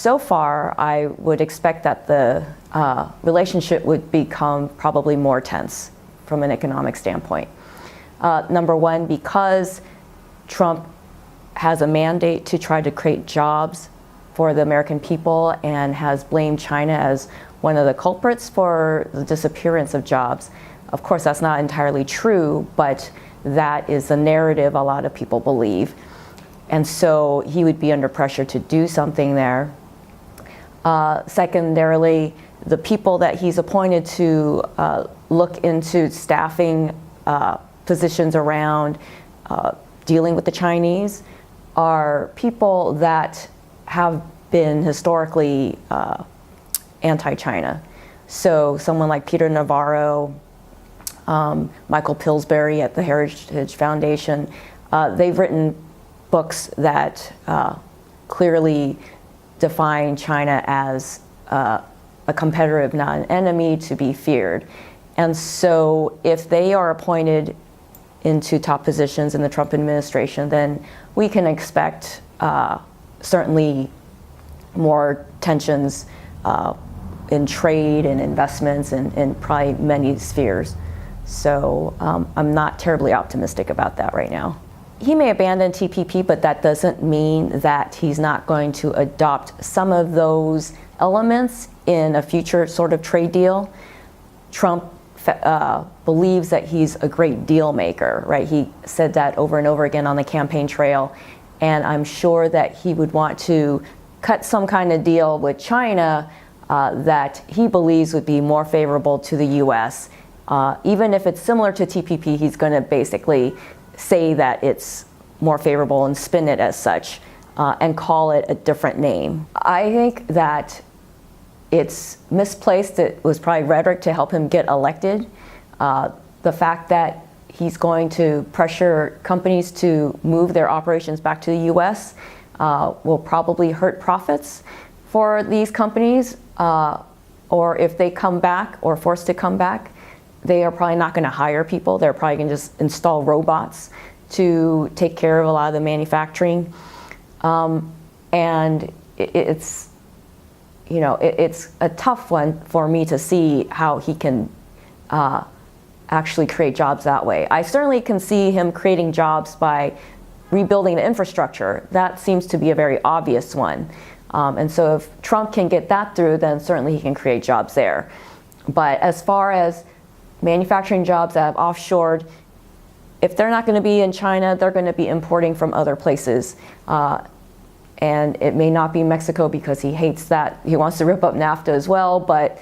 so far, I would expect that the relationship would become probably more tense from an economic standpoint. Number one, because Trump has a mandate to try to create jobs for the American people and has blamed China as one of the culprits for the disappearance of jobs. Of course, that's not entirely true, but that is the narrative a lot of people believe. And so he would be under pressure to do something there. Secondarily, the people that he's appointed to look into staffing positions around dealing with the Chinese are people that have been historically anti-China. So someone like Peter Navarro, Michael Pillsbury at the Heritage Foundation, they've written books that clearly define China as a competitor, if not an enemy, to be feared. And so if they are appointed into top positions in the Trump administration, then we can expect certainly more tensions in trade and investments and probably many spheres. So I'm not terribly optimistic about that right now. He may abandon TPP, but that doesn't mean that he's not going to adopt some of those elements in a future sort of trade deal. Trump believes that he's a great deal maker, right? He said that over and over again on the campaign trail, and I'm sure that he would want to cut some kind of deal with China that he believes would be more favorable to the US. Even if it's similar to TPP, he's going to basically say that it's more favorable and spin it as such and call it a different name. I think that it's misplaced. It was probably rhetoric to help him get elected. The fact that he's going to pressure companies to move their operations back to the US will probably hurt profits for these companies, or if they come back or forced to come back, they are probably not going to hire people. They're probably going to just install robots to take care of a lot of the manufacturing. And it's, you know, it's a tough one for me to see how he can actually create jobs that way. I certainly can see him creating jobs by rebuilding the infrastructure. That seems to be a very obvious one. And so if Trump can get that through, then certainly he can create jobs there. But as far as manufacturing jobs that have offshored, if they're not going to be in China, they're going to be importing from other places. And it may not be Mexico because he hates that. He wants to rip up NAFTA as well, but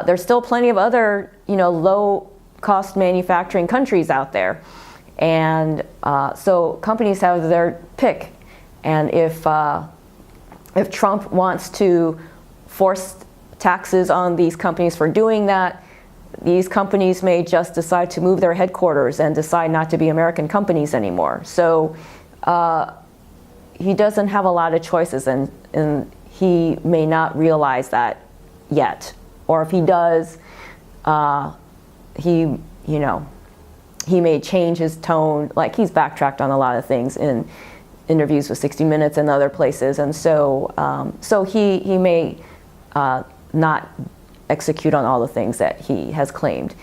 there's still plenty of other, you know, low-cost manufacturing countries out there. And so companies have their pick. And if Trump wants to force taxes on these companies for doing that, these companies may just decide to move their headquarters and decide not to be American companies anymore. So he doesn't have a lot of choices, and he may not realize that yet. Or if he does, he may change his tone. Like, he's backtracked on a lot of things in interviews with 60 Minutes and other places, and so he may not execute on all the things that he has claimed.